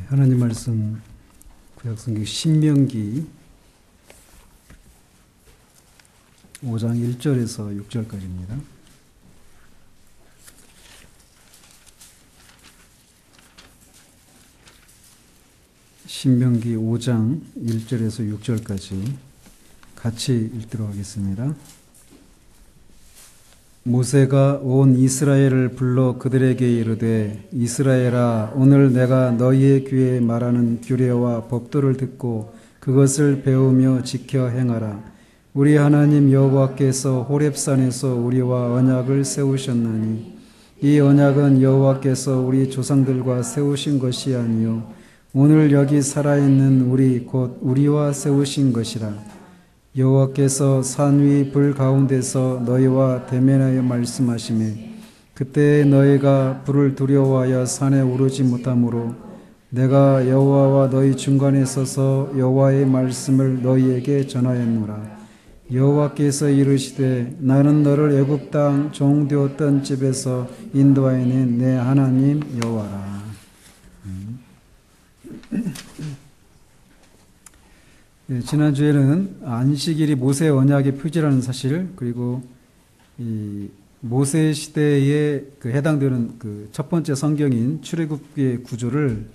하나님 말씀 구약성경 신명기 5장 1절에서 6절까지입니다. 신명기 5장 1절에서 6절까지 같이 읽도록 하겠습니다. 모세가 온 이스라엘을 불러 그들에게 이르되 이스라엘아 오늘 내가 너희의 귀에 말하는 규례와 법도를 듣고 그것을 배우며 지켜 행하라. 우리 하나님 여호와께서 호렙산에서 우리와 언약을 세우셨나니 이 언약은 여호와께서 우리 조상들과 세우신 것이 아니요 오늘 여기 살아있는 우리 곧 우리와 세우신 것이라. 여호와께서 산 위 불 가운데서 너희와 대면하여 말씀하시매 그때 너희가 불을 두려워하여 산에 오르지 못하므로 내가 여호와와 너희 중간에 서서 여호와의 말씀을 너희에게 전하였노라. 여호와께서 이르시되 나는 너를 애굽 땅 종되었던 집에서 인도하여낸 내 하나님 여호와라. 지난주에는 안식일이 모세의 언약의 표지라는 사실, 그리고 이 모세 시대에 해당되는 첫 번째 성경인 출애굽기의 구조를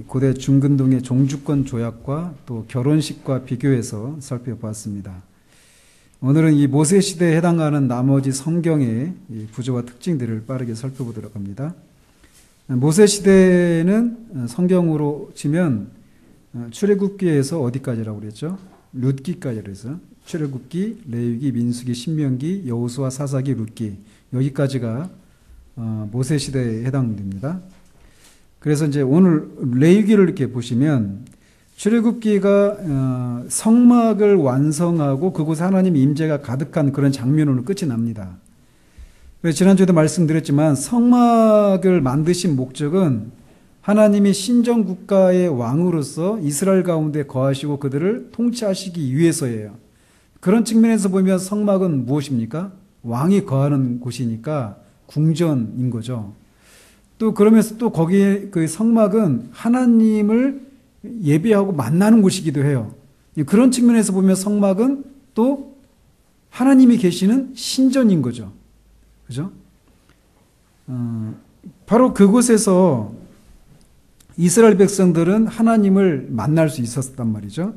고대 중근동의 종주권 조약과 또 결혼식과 비교해서 살펴봤습니다. 오늘은 이 모세 시대에 해당하는 나머지 성경의 구조와 특징들을 빠르게 살펴보도록 합니다. 모세 시대는 성경으로 치면 출애굽기에서 어디까지라고 그랬죠? 룻기까지 그래서 출애굽기, 레위기, 민수기, 신명기, 여호수아, 사사기, 룻기 여기까지가 모세 시대에 해당됩니다. 그래서 이제 오늘 레위기를 이렇게 보시면 출애굽기가 성막을 완성하고 그곳에 하나님의 임재가 가득한 그런 장면으로 끝이 납니다. 그래서 지난주에도 말씀드렸지만 성막을 만드신 목적은 하나님이 신정국가의 왕으로서 이스라엘 가운데 거하시고 그들을 통치하시기 위해서예요. 그런 측면에서 보면 성막은 무엇입니까? 왕이 거하는 곳이니까 궁전인 거죠. 또 그러면서 또 거기에 그 성막은 하나님을 예배하고 만나는 곳이기도 해요. 그런 측면에서 보면 성막은 또 하나님이 계시는 신전인 거죠. 그죠? 바로 그곳에서 이스라엘 백성들은 하나님을 만날 수 있었단 말이죠.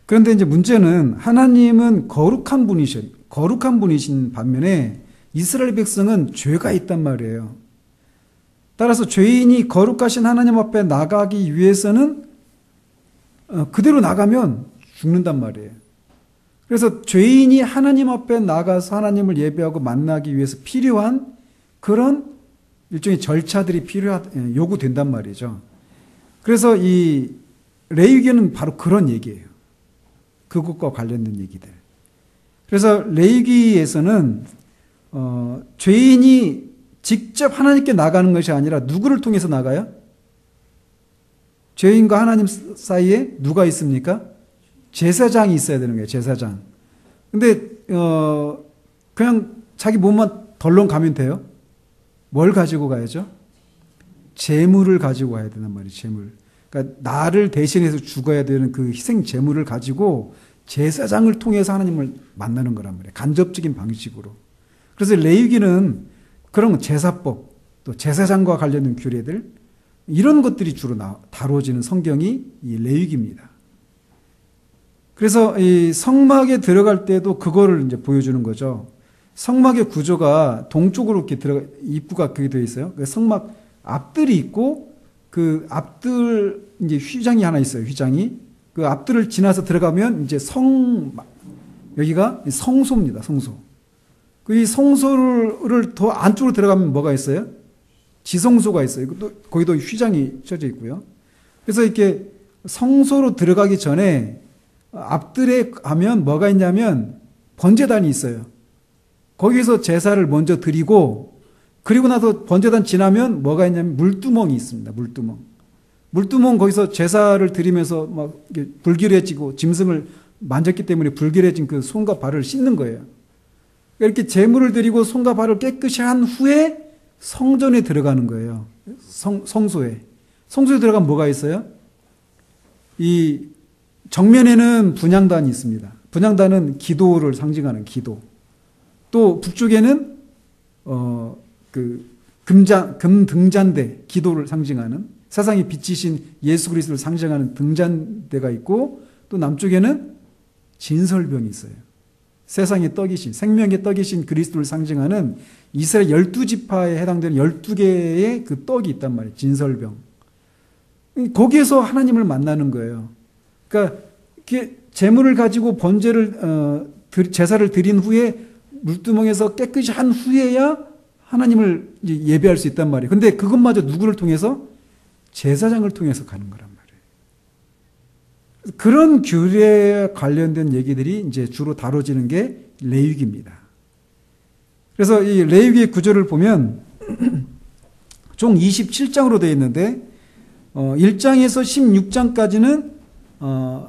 그런데 이제 문제는 하나님은 거룩한 분이신 반면에 이스라엘 백성은 죄가 있단 말이에요. 따라서 죄인이 거룩하신 하나님 앞에 나가기 위해서는 그대로 나가면 죽는단 말이에요. 그래서 죄인이 하나님 앞에 나가서 하나님을 예배하고 만나기 위해서 필요한 그런 일종의 절차들이 요구된단 말이죠. 그래서 이 레위기는 바로 그런 얘기예요. 그것과 관련된 얘기들. 그래서 레위기에서는 죄인이 직접 하나님께 나가는 것이 아니라 누구를 통해서 나가요? 죄인과 하나님 사이에 누가 있습니까? 제사장이 있어야 되는 거예요. 제사장. 근데 그냥 자기 몸만 덜렁 가면 돼요? 뭘 가지고 가야죠? 재물을 가지고 가야 된단 말이에요. 재물. 그러니까 나를 대신해서 죽어야 되는 그 희생 재물을 가지고 제사장을 통해서 하나님을 만나는 거란 말이에요. 간접적인 방식으로. 그래서 레위기는 그런 제사법, 또 제사장과 관련된 규례들 이런 것들이 주로 다루어지는 성경이 이 레위기입니다. 그래서 이 성막에 들어갈 때도 그거를 이제 보여주는 거죠. 성막의 구조가 동쪽으로 이렇게 입구가 그게 되어 있어요. 성막 앞들이 있고 그 앞들 이제 휘장이 하나 있어요. 휘장이 그 앞들을 지나서 들어가면 이제 여기가 성소입니다. 성소. 이 성소를 더 안쪽으로 들어가면 뭐가 있어요? 지성소가 있어요. 거기도 휘장이 쳐져 있고요. 그래서 이렇게 성소로 들어가기 전에 앞들에 가면 뭐가 있냐면 번제단이 있어요. 거기서 제사를 먼저 드리고 그리고 나서 번제단 지나면 뭐가 있냐면 물두멍이 있습니다. 물두멍 거기서 제사를 드리면서 막 불길해지고 짐승을 만졌기 때문에 불길해진 그 손과 발을 씻는 거예요. 이렇게 제물을 드리고 손과 발을 깨끗이 한 후에 성전에 들어가는 거예요. 성소에. 성소에 들어가면 뭐가 있어요? 이 정면에는 분향단이 있습니다. 분향단은 기도를 상징하는 기도. 또 북쪽에는 금등잔대, 기도를 상징하는, 세상에 빛이신 예수 그리스도를 상징하는 등잔대가 있고, 또 남쪽에는 진설병이 있어요. 세상의 떡이신, 생명의 떡이신 그리스도를 상징하는 이스라엘 12지파에 해당되는 12개의 그 떡이 있단 말이에요. 진설병. 거기에서 하나님을 만나는 거예요. 그러니까 제물을 가지고 번제를 제사를 드린 후에 물두멍에서 깨끗이 한 후에야 하나님을 예배할 수 있단 말이에요. 근데 그것마저 누구를 통해서? 제사장을 통해서 가는 거란 말이에요. 그런 규례에 관련된 얘기들이 이제 주로 다뤄지는 게 레위기입니다. 그래서 이 레위기 구절을 보면 총 27장으로 되어 있는데 1장에서 16장까지는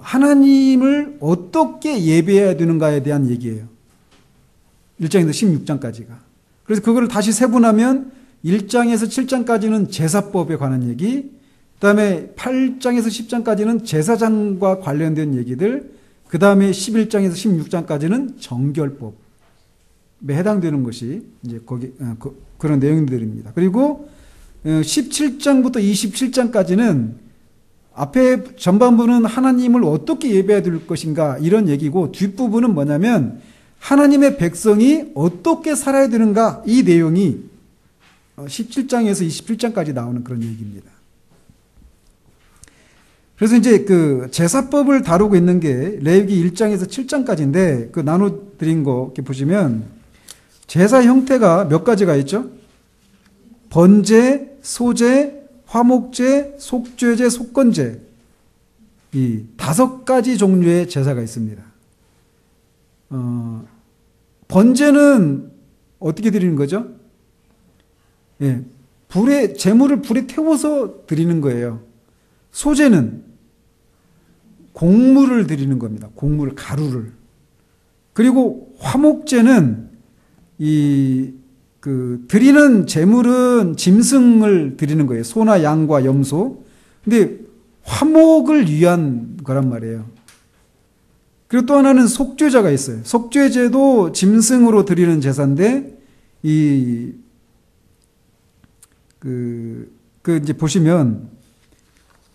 하나님을 어떻게 예배해야 되는가에 대한 얘기예요. 1장에서 16장까지가. 그래서 그거를 다시 세분하면 1장에서 7장까지는 제사법에 관한 얘기, 그 다음에 8장에서 10장까지는 제사장과 관련된 얘기들, 그 다음에 11장에서 16장까지는 정결법에 해당되는 것이 이제 그런 내용들입니다. 그리고 17장부터 27장까지는 앞에 전반부는 하나님을 어떻게 예배해야 될 것인가 이런 얘기고, 뒷부분은 뭐냐면 하나님의 백성이 어떻게 살아야 되는가, 이 내용이 17장에서 27장까지 나오는 그런 얘기입니다. 그래서 이제 그 제사법을 다루고 있는 게 레위기 1장에서 7장까지인데, 그 나눠드린 거 이렇게 보시면 제사 형태가 몇 가지가 있죠? 번제, 소제, 화목제, 속죄제, 속건제, 이 5가지 종류의 제사가 있습니다. 번제는 어떻게 드리는 거죠? 예, 재물을 불에 태워서 드리는 거예요. 소제는 곡물을 드리는 겁니다. 곡물, 가루를. 그리고 화목제는 드리는 제물은 짐승을 드리는 거예요. 소나 양과 염소. 근데 화목을 위한 거란 말이에요. 그리고 또 하나는 속죄제가 있어요. 속죄제도 짐승으로 드리는 제사인데, 이제 보시면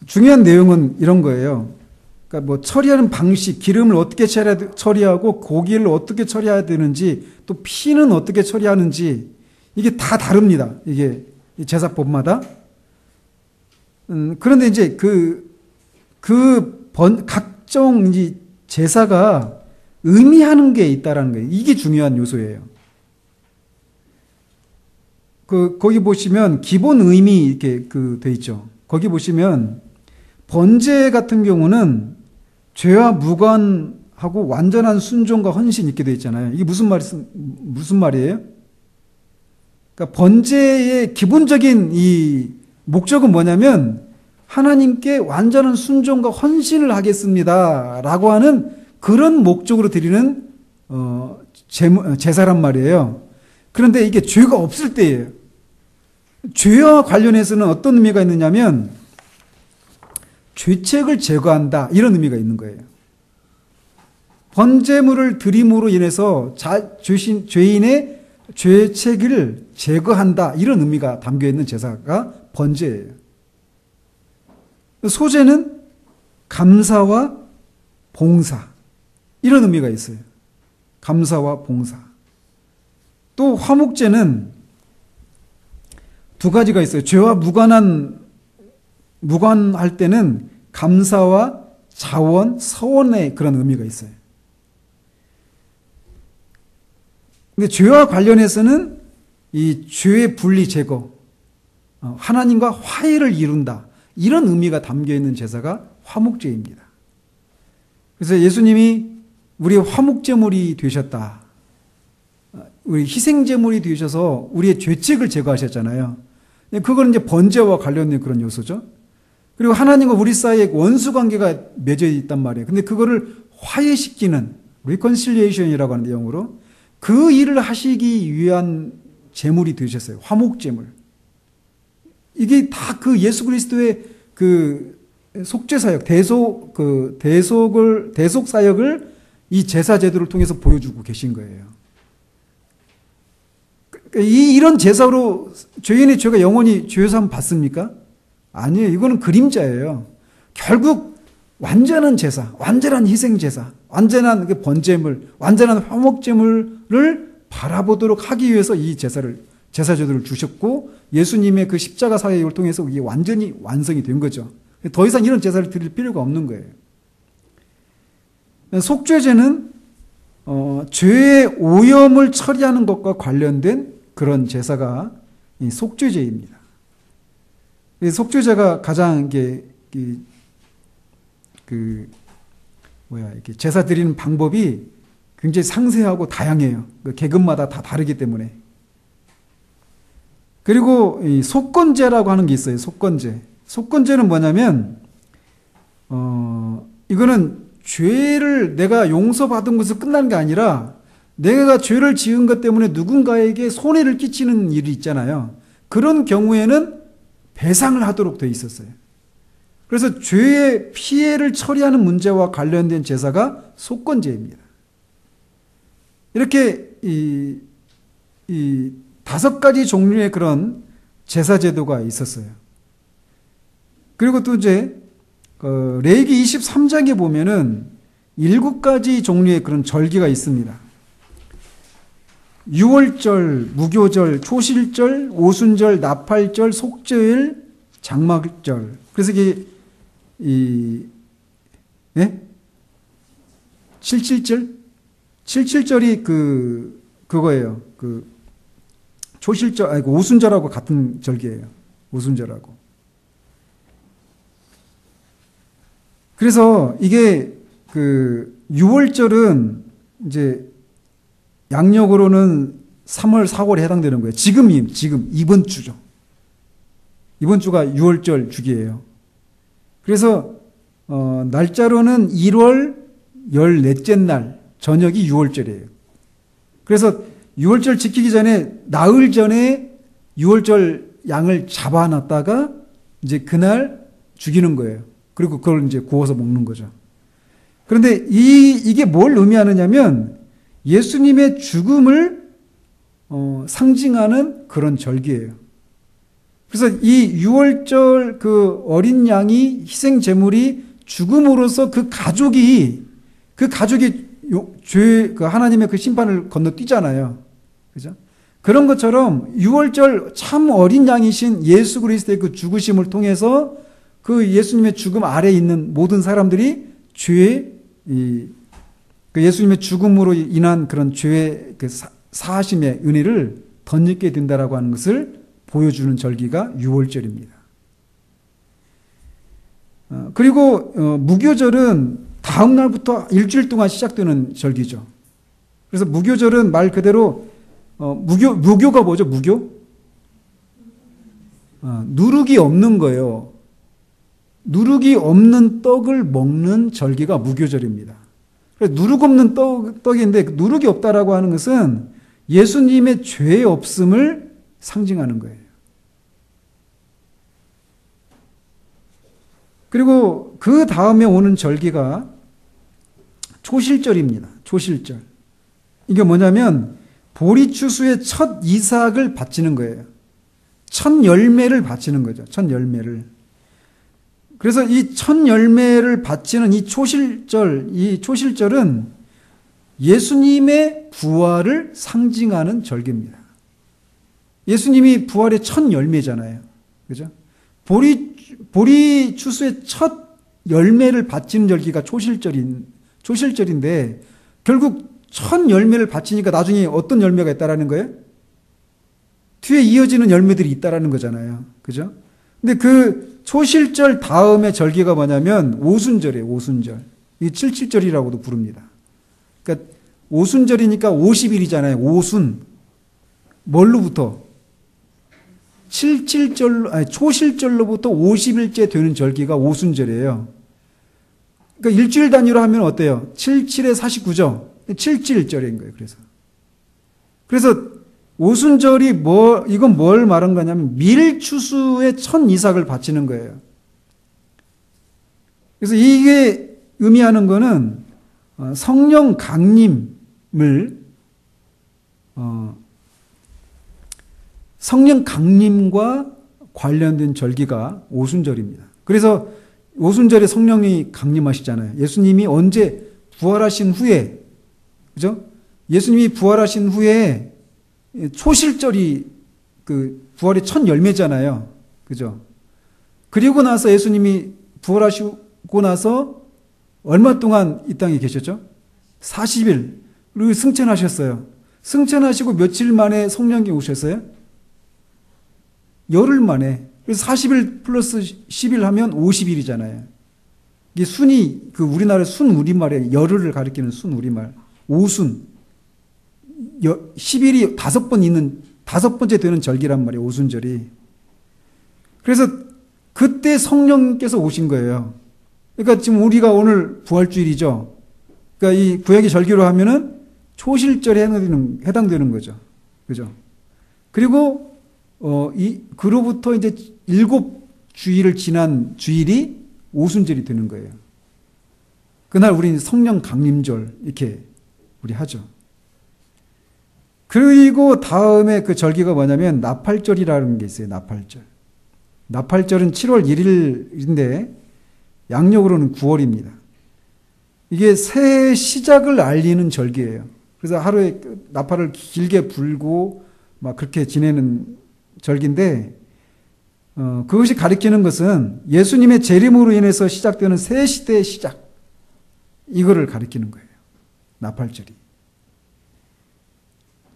중요한 내용은 이런 거예요. 그러니까 뭐 처리하는 방식, 기름을 어떻게 처리하고 고기를 어떻게 처리해야 되는지, 또 피는 어떻게 처리하는지, 이게 다 다릅니다. 이게 제사법마다. 그런데 이제 각종 이제 제사가 의미하는 게 있다라는 거예요. 이게 중요한 요소예요. 거기 보시면 기본 의미 이렇게 돼 있죠. 거기 보시면 번제 같은 경우는 죄와 무관하고 완전한 순종과 헌신 이렇게 돼 있잖아요. 이게 무슨 말이에요? 그러니까 번제의 기본적인 이 목적은 뭐냐면 하나님께 완전한 순종과 헌신을 하겠습니다라고 하는 그런 목적으로 드리는 제사란 말이에요. 그런데 이게 죄가 없을 때예요. 죄와 관련해서는 어떤 의미가 있느냐면 죄책을 제거한다, 이런 의미가 있는 거예요. 번제물을 드림으로 인해서 죄인의 죄책을 제거한다, 이런 의미가 담겨 있는 제사가 번제예요. 소제는 감사와 봉사, 이런 의미가 있어요. 감사와 봉사. 또 화목제는 2가지가 있어요. 죄와 무관할 때는 감사와 자원, 서원의 그런 의미가 있어요. 근데 죄와 관련해서는 이 죄의 분리 제거, 하나님과 화해를 이룬다, 이런 의미가 담겨 있는 제사가 화목제입니다. 그래서 예수님이 우리의 화목제물이 되셨다, 우리 희생제물이 되셔서 우리의 죄책을 제거하셨잖아요. 그건 이제 번제와 관련된 그런 요소죠. 그리고 하나님과 우리 사이에 원수 관계가 맺어 있단 말이에요. 근데 그거를 화해시키는 reconciliation이라고 하는 내용으로 그 일을 하시기 위한 제물이 되셨어요. 화목제물. 이게 다 그 예수 그리스도의 그 속죄사역, 대속 사역을 이 제사 제도를 통해서 보여주고 계신 거예요. 이런 제사로 죄인의 죄가 영원히 죄사함 받습니까? 아니에요. 이거는 그림자예요. 결국 완전한 제사, 완전한 희생 제사, 완전한 그 번제물, 완전한 화목제물을 바라보도록 하기 위해서 이 제사 제도를 주셨고, 예수님의 그 십자가 사역을 통해서 이게 완전히 완성이 된 거죠. 더 이상 이런 제사를 드릴 필요가 없는 거예요. 속죄제는 죄의 오염을 처리하는 것과 관련된 그런 제사가 이 속죄제입니다. 이 속죄제가 가장 이렇게 제사 드리는 방법이 굉장히 상세하고 다양해요. 그 계급마다 다 다르기 때문에. 그리고 이 속건제라고 하는 게 있어요. 속건제. 속건제는 뭐냐면, 이거는 죄를 내가 용서받은 것으로 끝나는 게 아니라 내가 죄를 지은 것 때문에 누군가에게 손해를 끼치는 일이 있잖아요. 그런 경우에는 배상을 하도록 되어 있었어요. 그래서 죄의 피해를 처리하는 문제와 관련된 제사가 속건제입니다. 이렇게 이 5가지 종류의 그런 제사 제도가 있었어요. 그리고 또 이제 레위기 23장에 보면은 7가지 종류의 그런 절기가 있습니다. 유월절, 무교절, 초실절, 오순절, 나팔절, 속죄일, 장막절. 그래서 이게 칠칠절이 그거예요. 초실절, 오순절하고 같은 절기예요. 오순절하고. 그래서 이게 유월절은 이제 양력으로는 3월, 4월에 해당되는 거예요. 지금 이번 주죠. 이번 주가 유월절 주기예요. 그래서 날짜로는 1월 14째 날 저녁이 유월절이에요. 그래서 유월절 지키기 전에 나흘 전에 유월절 양을 잡아놨다가 이제 그날 죽이는 거예요. 그리고 그걸 이제 구워서 먹는 거죠. 그런데 이게 뭘 의미하느냐면 예수님의 죽음을 상징하는 그런 절기예요. 그래서 이 유월절 그 어린 양이 희생 제물이 죽음으로써 그 가족이 하나님의 그 심판을 건너뛰잖아요. 그죠? 그런 것처럼 유월절 참 어린 양이신 예수 그리스도의 그 죽으심을 통해서 그 예수님의 죽음 아래에 있는 모든 사람들이 그 예수님의 죽음으로 인한 그런 죄의 그 사하심의 은혜를 덧입게 된다라고 하는 것을 보여주는 절기가 유월절입니다. 그리고 무교절은 다음 날부터 일주일 동안 시작되는 절기죠. 그래서 무교절은 말 그대로 무교가 뭐죠? 무교? 누룩이 없는 거예요. 누룩이 없는 떡을 먹는 절기가 무교절입니다. 누룩 없는 떡인데 누룩이 없다라고 하는 것은 예수님의 죄 없음을 상징하는 거예요. 그리고 그 다음에 오는 절기가 초실절입니다. 초실절. 이게 뭐냐면 보리추수의 첫 이삭을 바치는 거예요. 첫 열매를 바치는 거죠. 첫 열매를. 그래서 이 첫 열매를 바치는 이 초실절은 예수님의 부활을 상징하는 절기입니다. 예수님이 부활의 첫 열매잖아요. 그죠? 보리추수의 첫 열매를 바치는 절기가 초실절인데 결국 첫 열매를 바치니까 나중에 어떤 열매가 있다라는 거예요? 뒤에 이어지는 열매들이 있다라는 거잖아요. 그죠? 근데 그 초실절 다음에 절기가 뭐냐면 오순절이에요. 오순절. 이 77절이라고도 부릅니다. 그러니까 오순절이니까 50일이잖아요. 오순. 뭘로부터? 초실절로부터 50일째 되는 절기가 오순절이에요. 그러니까 일주일 단위로 하면 어때요? 77에 49죠? 77절인 거예요. 그래서 오순절이 이건 뭘 말한 거냐면 밀추수의 첫 이삭을 바치는 거예요. 그래서 이게 의미하는 거는 성령 강림과 관련된 절기가 오순절입니다. 그래서 오순절에 성령이 강림하시잖아요. 예수님이 언제 부활하신 후에, 그죠? 예수님이 부활하신 후에 초실절이 그 부활의 첫 열매잖아요. 그죠? 그리고 나서 예수님이 부활하시고 나서 얼마 동안 이 땅에 계셨죠? 40일. 그리고 승천하셨어요. 승천하시고 며칠 만에 성령이 오셨어요? 열흘 만에. 그래서 40일 플러스 10일 하면 50일이잖아요. 이게 순이, 우리나라 순 우리말에 열흘을 가리키는 순 우리말. 오순. 10일이 5번 있는, 5번째 되는 절기란 말이에요, 오순절이. 그래서 그때 성령께서 오신 거예요. 그러니까 지금 우리가 오늘 부활주일이죠. 그러니까 이 구약의 절기로 하면은 초실절에 해당되는 거죠. 그죠? 그리고 그로부터 이제 7주일을 지난 주일이 오순절이 되는 거예요. 그날 우리는 성령 강림절 이렇게 우리 하죠. 그리고 다음에 그 절기가 뭐냐면 나팔절이라는 게 있어요. 나팔절. 나팔절은 7월 1일인데 양력으로는 9월입니다. 이게 새해 시작을 알리는 절기예요. 그래서 하루에 나팔을 길게 불고 막 그렇게 지내는 절기인데 그것이 가리키는 것은 예수님의 재림으로 인해서 시작되는 새 시대의 시작, 이거를 가리키는 거예요. 나팔절이.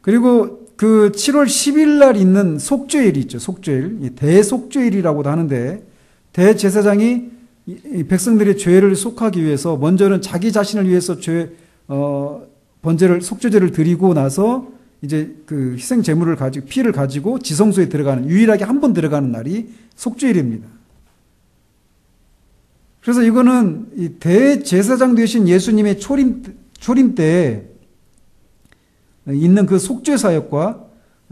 그리고 그 7월 10일 날 있는 속죄일이 있죠. 속죄일. 대속죄일이라고도 하는데 대제사장이 이 백성들의 죄를 속하기 위해서 먼저는 자기 자신을 위해서 번제를, 속죄제를 드리고 나서 이제 그 희생 제물을 가지고 피를 가지고 지성소에 들어가는, 유일하게 한 번 들어가는 날이 속죄일입니다. 그래서 이거는 이 대제사장 되신 예수님의 초림 때 있는 그 속죄 사역과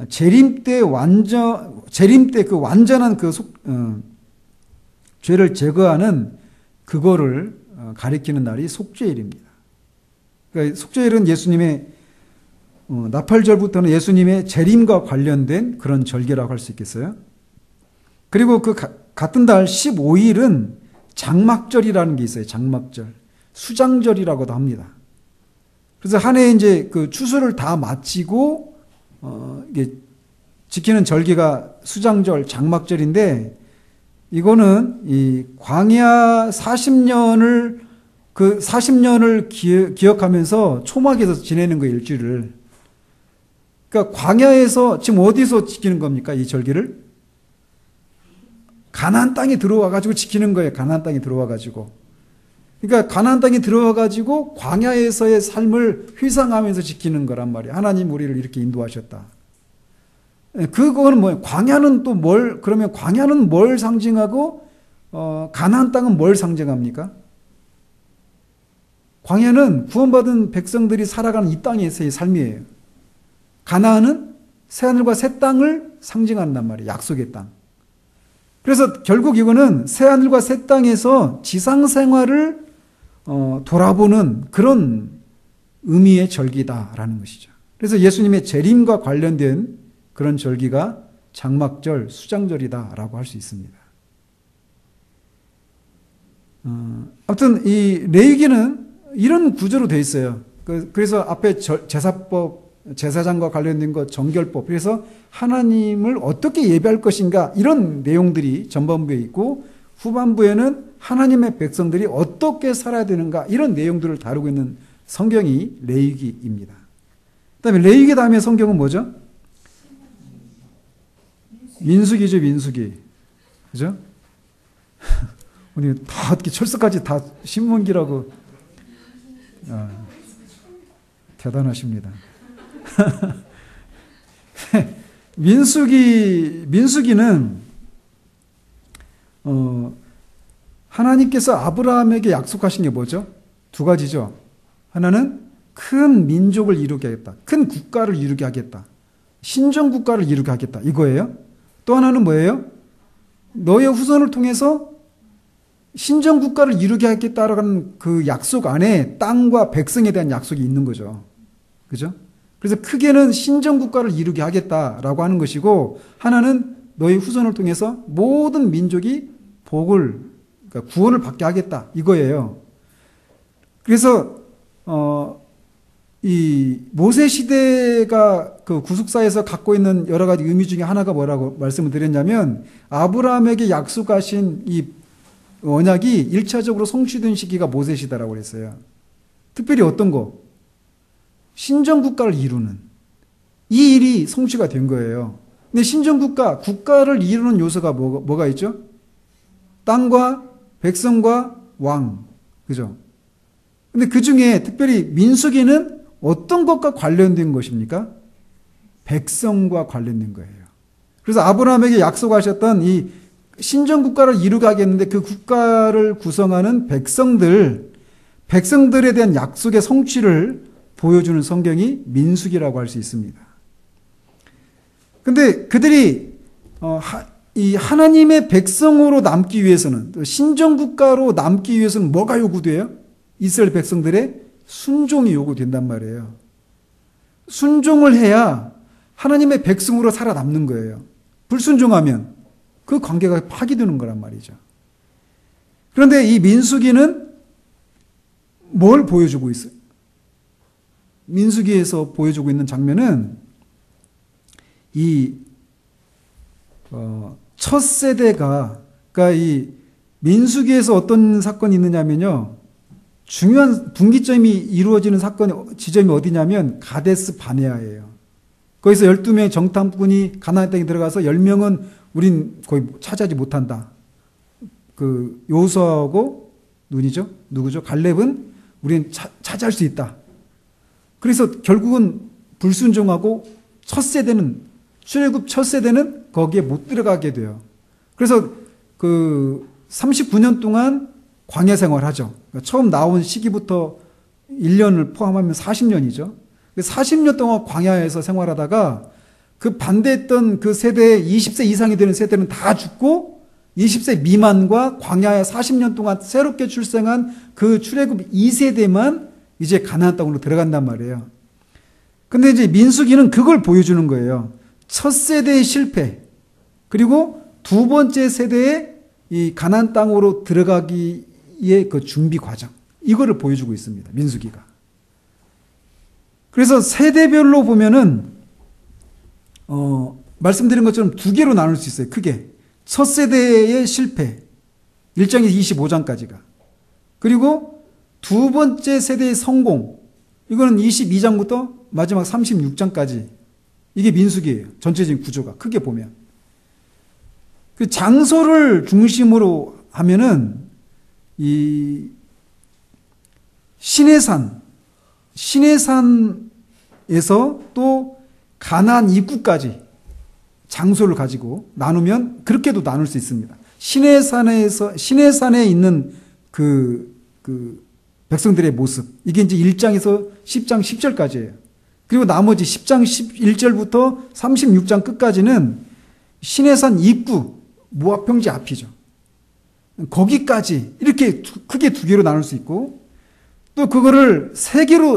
재림 때 그 완전한 그 죄를 제거하는 그거를 가리키는 날이 속죄일입니다. 그러니까 속죄일은 예수님의 나팔절부터는 예수님의 재림과 관련된 그런 절기라고 할 수 있겠어요. 그리고 그 같은 달 15일은 장막절이라는 게 있어요. 장막절. 수장절이라고도 합니다. 그래서 한 해에 이제 그 추수를 다 마치고 이게 지키는 절기가 수장절, 장막절인데 이거는 이 광야 40년을 그 40년을 기억하면서 초막에서 지내는 거 일주일을. 그러니까 광야에서 지금 어디서 지키는 겁니까? 이 절기를? 가나안 땅에 들어와 가지고 지키는 거예요. 가나안 땅에 들어와 가지고. 그러니까 가나안 땅에 들어와 가지고 광야에서의 삶을 회상하면서 지키는 거란 말이에요. 하나님 우리를 이렇게 인도하셨다. 그거는 뭐예요? 광야는 또 그러면 광야는 뭘 상징하고 가나안 땅은 뭘 상징합니까? 광야는 구원받은 백성들이 살아가는 이 땅에서의 삶이에요. 가나안은 새하늘과 새 땅을 상징한단 말이에요. 약속의 땅. 그래서 결국 이거는 새하늘과 새 땅에서 지상 생활을 돌아보는 그런 의미의 절기다라는 것이죠. 그래서 예수님의 재림과 관련된 그런 절기가 장막절, 수장절이다라고 할 수 있습니다. 아무튼 이 레위기는 이런 구조로 되어 있어요. 그래서 앞에 제사법, 제사장과 관련된 것, 정결법, 그래서 하나님을 어떻게 예배할 것인가 이런 내용들이 전반부에 있고 후반부에는 하나님의 백성들이 어떻게 살아야 되는가 이런 내용들을 다루고 있는 성경이 레위기입니다. 그다음에 레위기 다음에 성경은 뭐죠? 민수기죠, 민수기. 그죠? 오늘 다 어떻게 철수까지 다 신문기라고. 대단하십니다. 민수기는 하나님께서 아브라함에게 약속하신 게 뭐죠? 두 가지죠. 하나는 큰 민족을 이루게 하겠다. 큰 국가를 이루게 하겠다. 신정국가를 이루게 하겠다. 이거예요. 또 하나는 뭐예요? 너의 후손을 통해서 신정국가를 이루게 하겠다라는 그 약속 안에 땅과 백성에 대한 약속이 있는 거죠. 그죠? 그래서 크게는 신정국가를 이루게 하겠다라고 하는 것이고, 하나는 너의 후손을 통해서 모든 민족이 복을, 그러니까 구원을 받게 하겠다. 이거예요. 그래서, 이 모세 시대가 그 구속사에서 갖고 있는 여러 가지 의미 중에 하나가 뭐라고 말씀을 드렸냐면, 아브라함에게 약속하신 이 언약이 1차적으로 성취된 시기가 모세 시대라고 그랬어요. 특별히 어떤 거? 신정국가를 이루는 이 일이 성취가 된 거예요. 근데 신정국가, 국가를 이루는 요소가 뭐가 있죠? 땅과 백성과 왕. 그죠? 근데 그 중에 특별히 민수기는 어떤 것과 관련된 것입니까? 백성과 관련된 거예요. 그래서 아브라함에게 약속하셨던 이 신정국가를 이루게 하겠는데 그 국가를 구성하는 백성들에 대한 약속의 성취를 보여주는 성경이 민수기라고 할 수 있습니다. 근데 그들이 이 하나님의 백성으로 남기 위해서는, 신정국가로 남기 위해서는 뭐가 요구돼요? 이스라엘 백성들의 순종이 요구된단 말이에요. 순종을 해야 하나님의 백성으로 살아남는 거예요. 불순종하면 그 관계가 파기되는 거란 말이죠. 그런데 이 민수기는 뭘 보여주고 있어요? 민수기에서 보여주고 있는 장면은 이 첫 세대가, 그러니까 이 민수기에서 어떤 사건이 있느냐면요, 중요한 분기점이 이루어지는 지점이 어디냐면 가데스 바네아예요. 거기서 12명의 정탐꾼이 가나안 땅에 들어가서 10명은 우린 거의 차지하지 못한다. 그 여호수아하고 누구죠? 갈렙은 우린 차지할 수 있다. 그래서 결국은 불순종하고 출애굽 첫 세대는 거기에 못 들어가게 돼요. 그래서 그 39년 동안 광야 생활하죠. 그러니까 처음 나온 시기부터 1년을 포함하면 40년이죠. 40년 동안 광야에서 생활하다가 그 반대했던 그 세대에 20세 이상이 되는 세대는 다 죽고 20세 미만과 광야에 40년 동안 새롭게 출생한 그 출애굽 2세대만 이제 가나안 땅으로 들어간단 말이에요. 근데 이제 민수기는 그걸 보여주는 거예요. 첫 세대의 실패, 그리고 두 번째 세대의 이 가나안 땅으로 들어가기의 그 준비 과정, 이거를 보여주고 있습니다. 민수기가. 그래서 세대별로 보면은 말씀드린 것처럼 두 개로 나눌 수 있어요. 크게. 첫 세대의 실패, 1장에서 25장까지가. 그리고 두 번째 세대의 성공, 이거는 22장부터 마지막 36장까지. 이게 민수기예요. 전체적인 구조가 크게 보면. 그 장소를 중심으로 하면은 이 시내산에서 또 가나안 입구까지 장소를 가지고 나누면 그렇게도 나눌 수 있습니다. 시내산에 있는 그 백성들의 모습, 이게 이제 1장에서 10장 10절까지예요. 그리고 나머지 10장 11절부터 36장 끝까지는 시내산 입구, 모압 평지 앞이죠. 거기까지 이렇게 크게 두 개로 나눌 수 있고, 또 그거를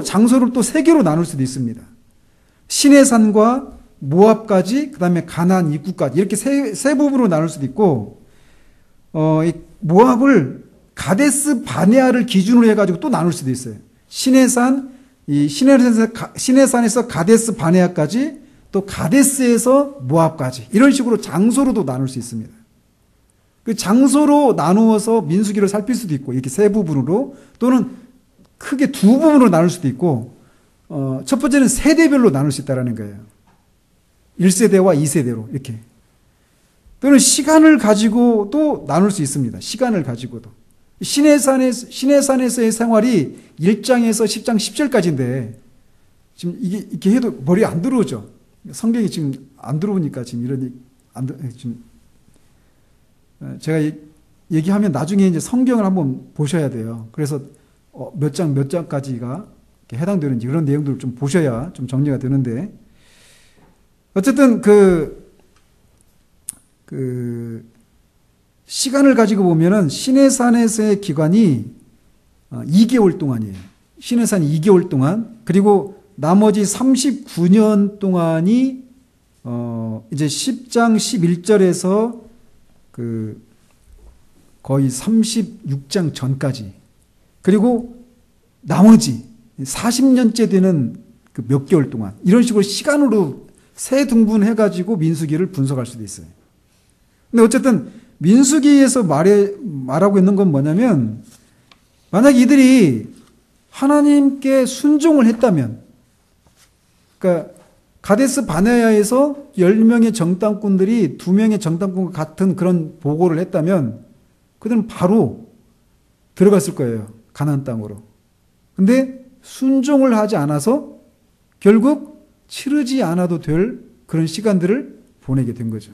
장소를 또 세 개로 나눌 수도 있습니다. 시내산과 모압까지, 그 다음에 가나안 입구까지, 이렇게 세 부분으로 나눌 수도 있고, 이 모압을 가데스 바네아를 기준으로 해가지고 또 나눌 수도 있어요. 시내산에서 가데스 바네아까지, 또 가데스에서 모압까지, 이런 식으로 장소로도 나눌 수 있습니다. 그 장소로 나누어서 민수기를 살필 수도 있고, 이렇게 세 부분으로, 또는 크게 두 부분으로 나눌 수도 있고, 첫 번째는 세대별로 나눌 수 있다는 거예요. 1세대와 2세대로 이렇게. 또는 시간을 가지고 또 나눌 수 있습니다. 시간을 가지고도. 시내산에서의 생활이 1장에서 10장 10절까지인데, 지금 이렇게 해도 머리에 안 들어오죠. 성경이 지금 안 들어오니까 지금 지금 제가 얘기하면 나중에 이제 성경을 한번 보셔야 돼요. 그래서 몇 장까지가 해당되는지 그런 내용들을 좀 보셔야 좀 정리가 되는데, 어쨌든 시간을 가지고 보면은 시내산에서의 기간이 2개월 동안이에요. 시내산이 2개월 동안. 그리고 나머지 39년 동안이 이제 10장 11절에서 거의 36장 전까지. 그리고 나머지 40년째 되는 그 몇 개월 동안. 이런 식으로 시간으로 세 등분해가지고 민수기를 분석할 수도 있어요. 근데 어쨌든 민수기에서 말하고 있는 건 뭐냐면, 만약 이들이 하나님께 순종을 했다면, 그러니까 가데스 바네아에서 10명의 정탐꾼들이 2명의 정탐꾼과 같은 그런 보고를 했다면 그들은 바로 들어갔을 거예요. 가나안 땅으로. 근데 순종을 하지 않아서 결국 치르지 않아도 될 그런 시간들을 보내게 된 거죠.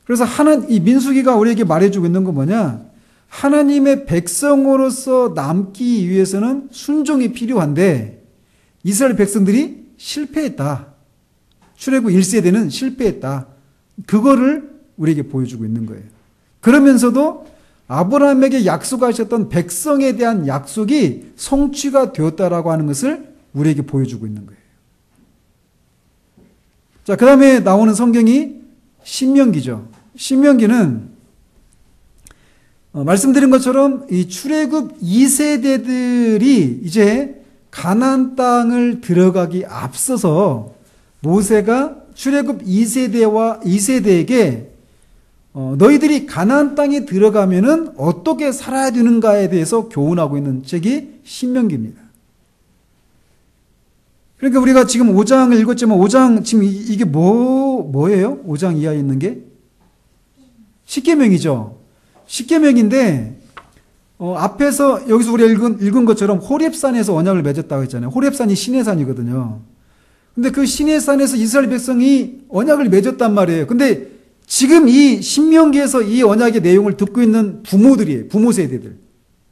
그래서 이 민수기가 우리에게 말해주고 있는 건 뭐냐? 하나님의 백성으로서 남기 위해서는 순종이 필요한데 이스라엘 백성들이 실패했다. 출애굽 1세대는 실패했다. 그거를 우리에게 보여주고 있는 거예요. 그러면서도 아브라함에게 약속하셨던 백성에 대한 약속이 성취가 되었다라고 하는 것을 우리에게 보여주고 있는 거예요. 자, 그 다음에 나오는 성경이 신명기죠. 신명기는 말씀드린 것처럼 이 출애굽 2세대들이 이제 가나안 땅을 들어가기 앞서서 모세가 출애굽 2세대에게 너희들이 가나안 땅에 들어가면은 어떻게 살아야 되는가에 대해서 교훈하고 있는 책이 신명기입니다. 그러니까 우리가 지금 5장을 읽었지만 5장 지금 이게 뭐예요? 5장 이하에 있는 게 십계명이죠. 십계명인데 앞에서 여기서 우리가 읽은 것처럼 호렙산에서 언약을 맺었다고 했잖아요. 호렙산이 시내산이거든요. 근데 그 시내산에서 이스라엘 백성이 언약을 맺었단 말이에요. 근데 지금 이 신명기에서 이 언약의 내용을 듣고 있는 부모들이에요. 부모 세대들.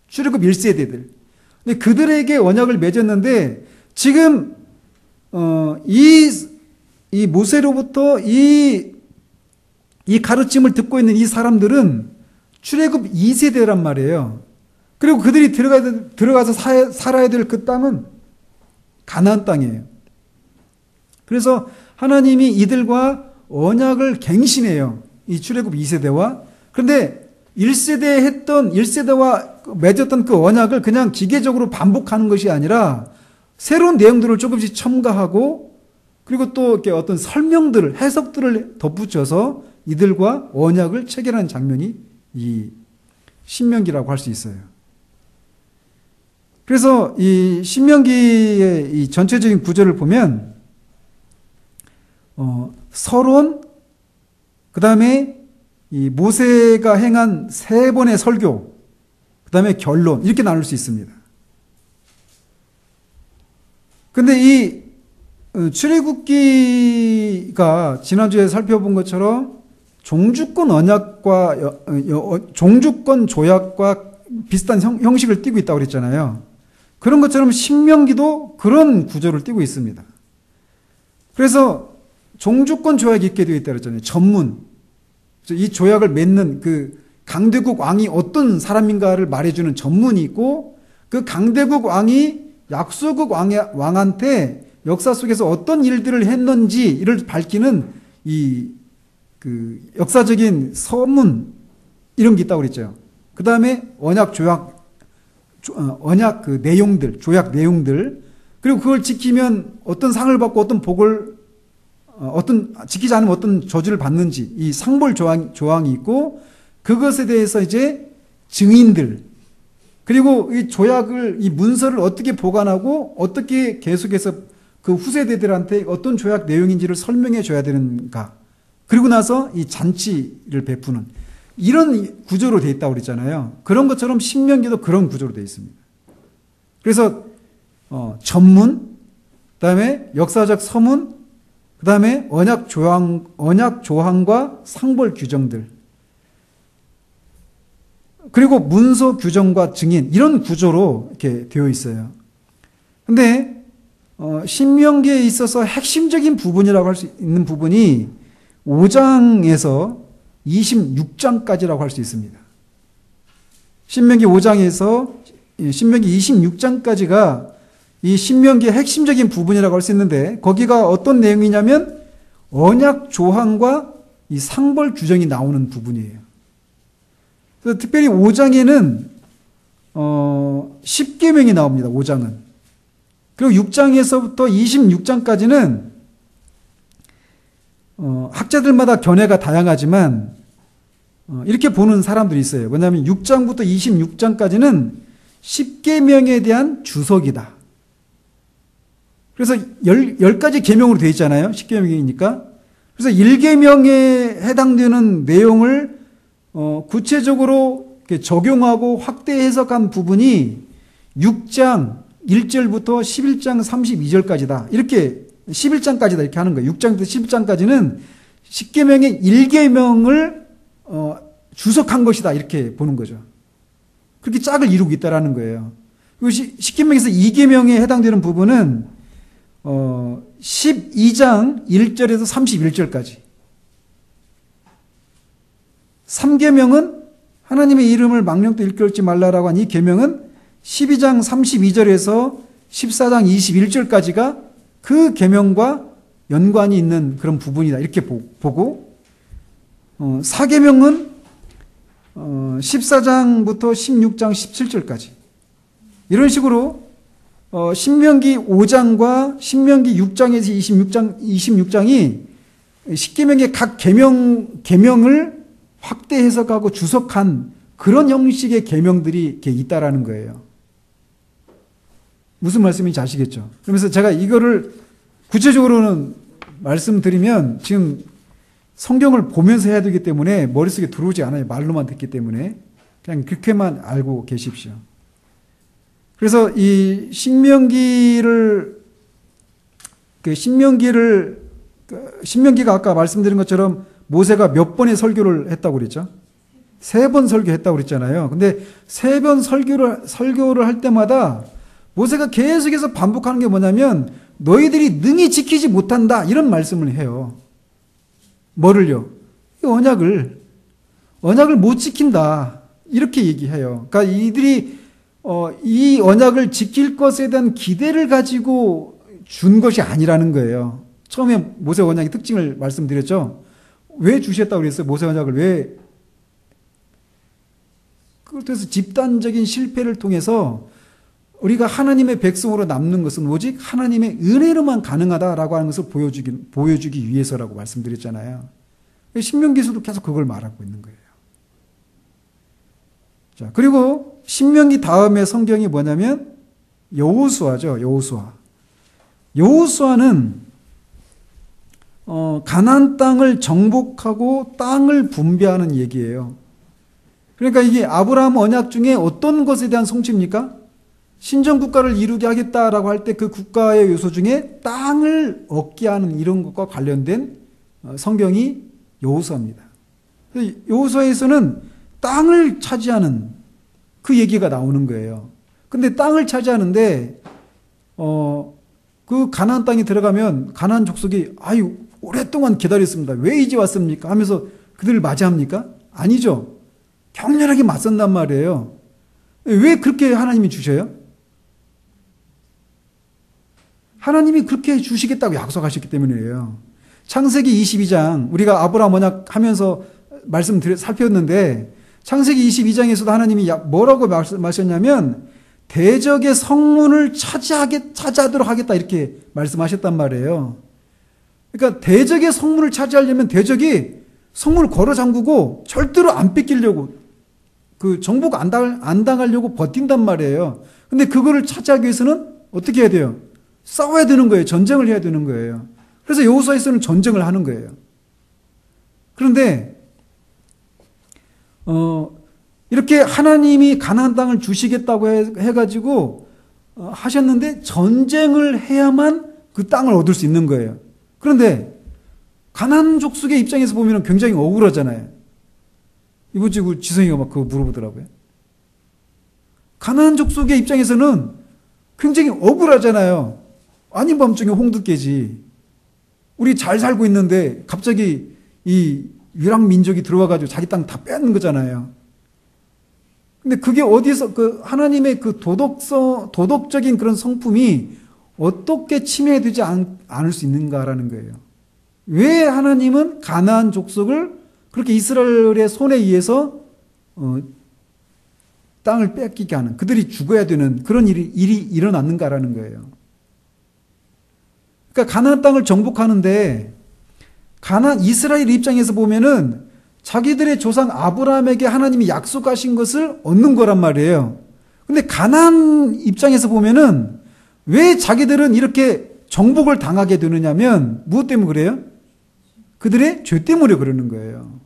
출애굽 1세대들. 근데 그들에게 언약을 맺었는데 지금 이 모세로부터 이 가르침을 듣고 있는 이 사람들은 출애굽 2세대란 말이에요. 그리고 그들이 들어가서 살아야 될 그 땅은 가나안 땅이에요. 그래서 하나님이 이들과 언약을 갱신해요. 이 출애굽 2세대와. 그런데 1세대와 맺었던 그 언약을 그냥 기계적으로 반복하는 것이 아니라 새로운 내용들을 조금씩 첨가하고 그리고 또 이렇게 어떤 설명들을, 해석들을 덧붙여서 이들과 언약을 체결하는 장면이 이 신명기라고 할 수 있어요. 그래서 이 신명기의 이 전체적인 구조를 보면 서론, 그 다음에 이 모세가 행한 3번의 설교, 그 다음에 결론, 이렇게 나눌 수 있습니다. 근데 이 출애굽기가 지난주에 살펴본 것처럼 종주권 조약과 비슷한 형식을 띠고 있다고 그랬잖아요. 그런 것처럼 신명기도 그런 구조를 띠고 있습니다. 그래서 종주권 조약이 있게 되어 있다고 그랬잖아요. 전문. 이 조약을 맺는 그 강대국 왕이 어떤 사람인가를 말해주는 전문이 있고 그 강대국 왕이 약소국 왕한테 역사 속에서 어떤 일들을 했는지 이를 밝히는 그 역사적인 서문 이런 게 있다고 그랬죠. 그 다음에 언약 그 내용들, 조약 내용들, 그리고 그걸 지키면 어떤 상을 받고 어떤 복을, 지키지 않으면 어떤 저주를 받는지, 이 상벌 조항이 있고, 그것에 대해서 이제 증인들, 그리고 이 조약을, 이 문서를 어떻게 보관하고, 어떻게 계속해서 그 후세대들한테 어떤 조약 내용인지를 설명해 줘야 되는가. 그리고 나서 이 잔치를 베푸는 이런 구조로 되어 있다고 그랬잖아요. 그런 것처럼 신명기도 그런 구조로 되어 있습니다. 그래서 전문, 그다음에 역사적 서문, 그다음에 언약 조항과 상벌 규정들, 그리고 문서 규정과 증인 이런 구조로 이렇게 되어 있어요. 근데 신명기에 있어서 핵심적인 부분이라고 할 수 있는 부분이 5장에서 26장까지라고 할 수 있습니다. 신명기 5장에서 신명기 26장까지가 이 신명기의 핵심적인 부분이라고 할 수 있는데, 거기가 어떤 내용이냐면 언약 조항과 이 상벌 규정이 나오는 부분이에요. 그래서 특별히 5장에는 10계명이 나옵니다. 5장은. 그리고 6장에서부터 26장까지는 학자들마다 견해가 다양하지만 이렇게 보는 사람들이 있어요. 뭐냐면 6장부터 26장까지는 10계명에 대한 주석이다. 그래서 10가지 계명으로 되어 있잖아요. 10계명이니까. 그래서 1계명에 해당되는 내용을 구체적으로 적용하고 확대 해석한 부분이 6장 1절부터 11장 32절까지다. 이렇게 11장까지다 이렇게 하는 거예요. 6장부터 11장까지는 10계명의 1계명을 주석한 것이다 이렇게 보는 거죠. 그렇게 짝을 이루고 있다라는 거예요. 그리고 10계명에서 2계명에 해당되는 부분은 12장 1절에서 31절까지. 3계명은 하나님의 이름을 망령도 일컬지 말라라고 한 이 계명은 12장 32절에서 14장 21절까지가 그 계명과 연관이 있는 그런 부분이다 이렇게 보고, 4계명은 14장부터 16장 17절까지 이런 식으로 신명기 5장과 신명기 6장에서 26장이 10계명의 각 계명을 확대 해석하고 주석한 그런 형식의 계명들이 이렇게 있다라는 거예요. 무슨 말씀인지 아시겠죠? 그러면서 제가 이거를 구체적으로는 말씀드리면 지금 성경을 보면서 해야 되기 때문에 머릿속에 들어오지 않아요. 말로만 듣기 때문에. 그냥 그렇게만 알고 계십시오. 그래서 이 신명기가 아까 말씀드린 것처럼 모세가 몇 번의 설교를 했다고 그랬죠? 3번 설교했다고 그랬잖아요. 근데 3번 설교를 할 때마다 모세가 계속해서 반복하는 게 뭐냐면 너희들이 능히 지키지 못한다 이런 말씀을 해요. 뭐를요? 이 언약을 못 지킨다 이렇게 얘기해요. 그러니까 이들이 이 언약을 지킬 것에 대한 기대를 가지고 준 것이 아니라는 거예요. 처음에 모세 언약의 특징을 말씀드렸죠. 왜 주셨다고 그랬어요? 모세 언약을 왜? 그래서 집단적인 실패를 통해서 우리가 하나님의 백성으로 남는 것은 오직 하나님의 은혜로만 가능하다라고 하는 것을 보여주기 위해서라고 말씀드렸잖아요. 신명기에서도 계속 그걸 말하고 있는 거예요. 자, 그리고 신명기 다음에 성경이 뭐냐면 여호수아죠. 여호수아는 가나안 땅을 정복하고 땅을 분배하는 얘기예요. 그러니까 이게 아브라함 언약 중에 어떤 것에 대한 성취입니까? 신정국가를 이루게 하겠다라고 할 때 그 국가의 요소 중에 땅을 얻게 하는 이런 것과 관련된 성경이 여호수아입니다. 여호수아에서는 땅을 차지하는 그 얘기가 나오는 거예요. 근데 땅을 차지하는데 그 가나안 땅에 들어가면 가나안 족속이 아유 오랫동안 기다렸습니다. 왜 이제 왔습니까? 하면서 그들을 맞이합니까? 아니죠. 격렬하게 맞선단 말이에요. 왜 그렇게 하나님이 주셔요? 하나님이 그렇게 주시겠다고 약속하셨기 때문이에요. 창세기 22장 우리가 아브라함 언약 하면서 살폈는데 창세기 22장에서도 하나님이 뭐라고 말씀하셨냐면 대적의 성문을 차지하도록 하겠다 이렇게 말씀하셨단 말이에요. 그러니까 대적의 성문을 차지하려면 대적이 성문을 걸어 잠그고 절대로 안 뺏기려고 그 정복 안 당하려고 버틴단 말이에요. 근데 그거를 차지하기 위해서는 어떻게 해야 돼요? 싸워야 되는 거예요. 전쟁을 해야 되는 거예요. 그래서 여호수아에서는 전쟁을 하는 거예요. 그런데 이렇게 하나님이 가나안 땅을 주시겠다고 해가지고 하셨는데 전쟁을 해야만 그 땅을 얻을 수 있는 거예요. 그런데 가나안 족속의 입장에서 보면 굉장히 억울하잖아요. 이번 주 지성이가 막 그거 물어보더라고요. 가나안 족속의 입장에서는 굉장히 억울하잖아요. 아닌 밤중에 홍두 깨지. 우리 잘 살고 있는데 갑자기 이 유랑 민족이 들어와가지고 자기 땅 다 뺏는 거잖아요. 근데 그게 어디서 그 하나님의 그 도덕적인 그런 성품이 어떻게 침해되지 않을 수 있는가라는 거예요. 왜 하나님은 가나안 족속을 그렇게 이스라엘의 손에 의해서 땅을 뺏기게 하는, 그들이 죽어야 되는 그런 일이 일어났는가라는 거예요. 그러니까 가나안 땅을 정복하는데 이스라엘 입장에서 보면은 자기들의 조상 아브라함에게 하나님이 약속하신 것을 얻는 거란 말이에요. 근데 가나안 입장에서 보면은 왜 자기들은 이렇게 정복을 당하게 되느냐면 무엇 때문에 그래요? 그들의 죄 때문에 그러는 거예요.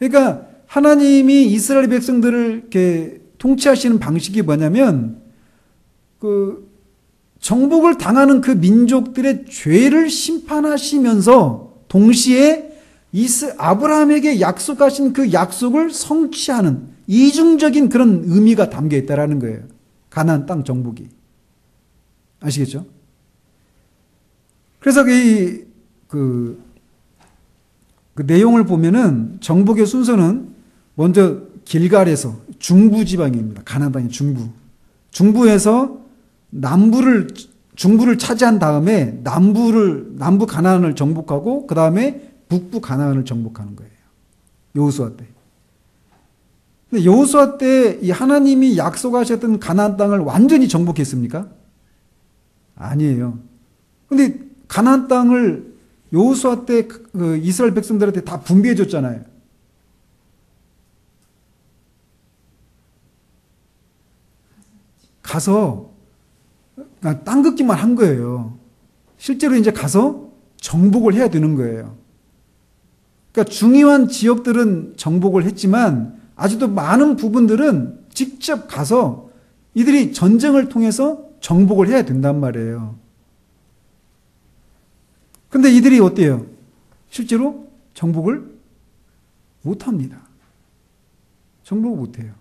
그러니까 하나님이 이스라엘 백성들을 이렇게 통치하시는 방식이 뭐냐면 그 정복을 당하는 그 민족들의 죄를 심판하시면서 동시에 아브라함에게 약속하신 그 약속을 성취하는 이중적인 그런 의미가 담겨 있다라는 거예요. 가나안 땅 정복이. 아시겠죠? 그래서 그 내용을 보면은 정복의 순서는 먼저 길갈에서 중부 지방입니다. 가나안 땅의 중부에서 중부를 차지한 다음에 남부 가나안을 정복하고 그 다음에 북부 가나안을 정복하는 거예요. 여호수아 때. 근데 여호수아 때 이 하나님이 약속하셨던 가나안 땅을 완전히 정복했습니까? 아니에요. 근데 가나안 땅을 여호수아 때 그 이스라엘 백성들한테 다 분배해 줬잖아요. 가서 땅 긋기만 한 거예요. 실제로 이제 가서 정복을 해야 되는 거예요. 그러니까 중요한 지역들은 정복을 했지만 아직도 많은 부분들은 직접 가서 이들이 전쟁을 통해서 정복을 해야 된단 말이에요. 근데 이들이 어때요? 실제로 정복을 못합니다. 정복을 못해요.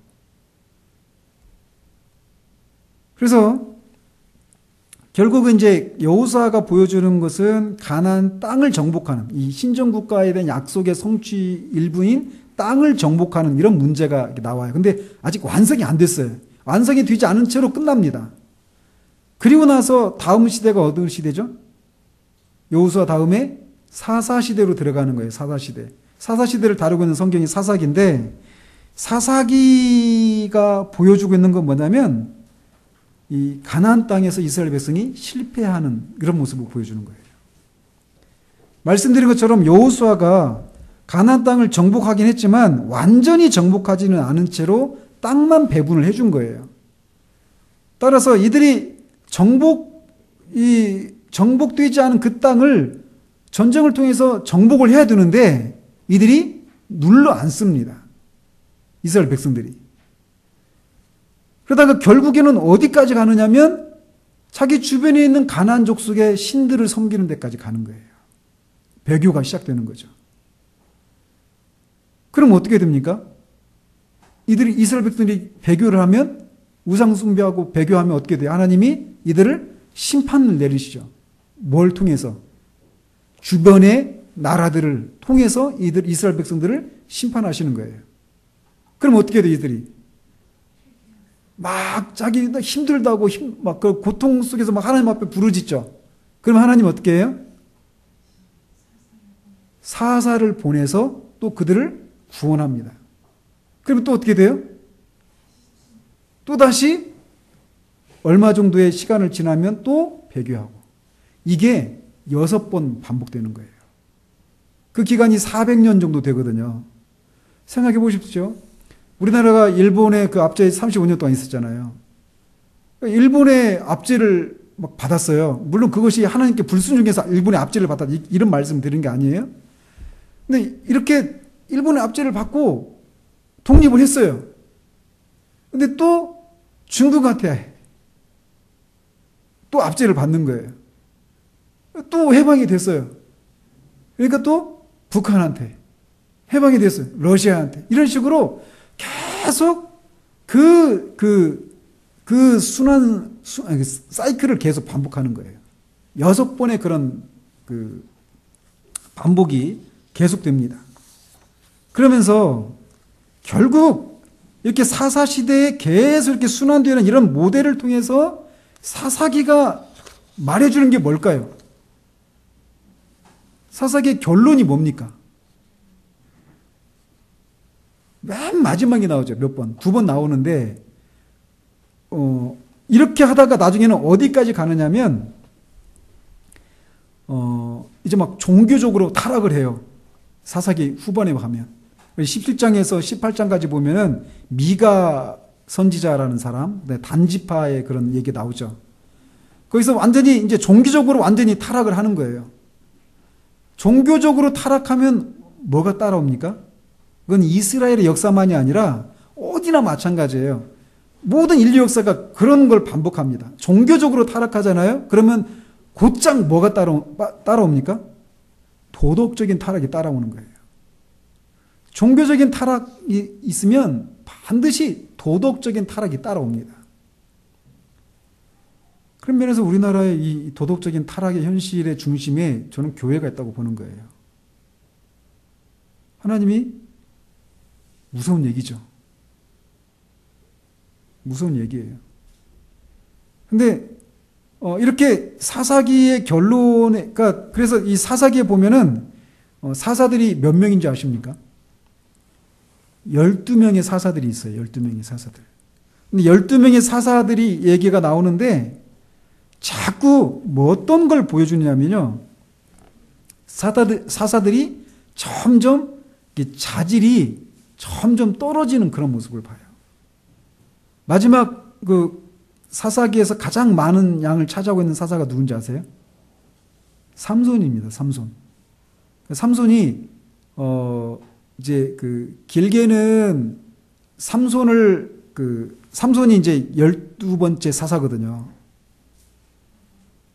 그래서 결국은 이제 여호수아가 보여주는 것은 가나안 땅을 정복하는, 이 신정 국가에 대한 약속의 성취 일부인 땅을 정복하는 이런 문제가 나와요. 근데 아직 완성이 안 됐어요. 완성이 되지 않은 채로 끝납니다. 그리고 나서 다음 시대가 어떤 시대죠? 여호수아 다음에 사사시대로 들어가는 거예요. 사사시대. 사사시대를 다루고 있는 성경이 사사기인데, 사사기가 보여주고 있는 건 뭐냐면 이 가나안 땅에서 이스라엘 백성이 실패하는 그런 모습을 보여주는 거예요. 말씀드린 것처럼 여호수아가 가나안 땅을 정복하긴 했지만 완전히 정복하지는 않은 채로 땅만 배분을 해준 거예요. 따라서 이들이 정복되지 않은 그 땅을 전쟁을 통해서 정복을 해야 되는데 이들이 눌러 앉습니다. 이스라엘 백성들이. 그러다가 결국에는 어디까지 가느냐면 자기 주변에 있는 가나안 족속의 신들을 섬기는 데까지 가는 거예요. 배교가 시작되는 거죠. 그럼 어떻게 됩니까? 이스라엘 백성들이 배교를 하면, 우상 숭배하고 배교하면 어떻게 돼요? 하나님이 이들을 심판을 내리시죠. 뭘 통해서? 주변의 나라들을 통해서 이스라엘 백성들을 심판하시는 거예요. 그럼 어떻게 돼요, 이들이? 막 자기 힘들다고 막 그 고통 속에서 막 하나님 앞에 부르짖죠. 그럼 하나님 어떻게 해요? 사사를 보내서 또 그들을 구원합니다. 그러면 또 어떻게 돼요? 또 다시 얼마 정도의 시간을 지나면 또 배교하고. 이게 6번 반복되는 거예요. 그 기간이 400년 정도 되거든요. 생각해 보십시오. 우리나라가 일본의 그 압제에 35년 동안 있었잖아요. 일본의 압제를 막 받았어요. 물론 그것이 하나님께 불순종해서 일본의 압제를 받았다, 이런 말씀 드린 게 아니에요. 근데 이렇게 일본의 압제를 받고 독립을 했어요. 근데 또 중국한테 또 압제를 받는 거예요. 또 해방이 됐어요. 그러니까 또 북한한테 해방이 됐어요. 러시아한테. 이런 식으로 계속 사이클을 계속 반복하는 거예요. 6번의 그런 그 반복이 계속됩니다. 그러면서 결국 이렇게 사사시대에 계속 이렇게 순환되는 이런 모델을 통해서 사사기가 말해주는 게 뭘까요? 사사기의 결론이 뭡니까? 맨 마지막에 나오죠. 몇 번? 2번 나오는데 이렇게 하다가 나중에는 어디까지 가느냐면 이제 막 종교적으로 타락을 해요. 사사기 후반에 가면 17장에서 18장까지 보면은 미가 선지자라는 사람, 단지파의 그런 얘기 나오죠. 거기서 완전히 이제 종교적으로 완전히 타락을 하는 거예요. 종교적으로 타락하면 뭐가 따라옵니까? 그건 이스라엘의 역사만이 아니라 어디나 마찬가지예요. 모든 인류 역사가 그런 걸 반복합니다. 종교적으로 타락하잖아요. 그러면 곧장 뭐가 따라옵니까? 도덕적인 타락이 따라오는 거예요. 종교적인 타락이 있으면 반드시 도덕적인 타락이 따라옵니다. 그런 면에서 우리나라의 이 도덕적인 타락의 현실의 중심에 저는 교회가 있다고 보는 거예요. 하나님이 무서운 얘기죠. 무서운 얘기예요. 근데 이렇게 사사기의 결론에, 그러니까 그래서 이 사사기에 보면은 사사들이 몇 명인지 아십니까? 12명의 사사들이 있어요. 12명의 사사들. 근데 12명의 사사들이 얘기가 나오는데 자꾸 뭐 어떤 걸 보여주냐면요. 사사들이 점점 자질이 점점 떨어지는 그런 모습을 봐요. 마지막 그 사사기에서 가장 많은 양을 차지하고 있는 사사가 누군지 아세요? 삼손입니다. 삼손. 삼손이 이제 그 길게는 삼손이 이제 12번째 사사거든요.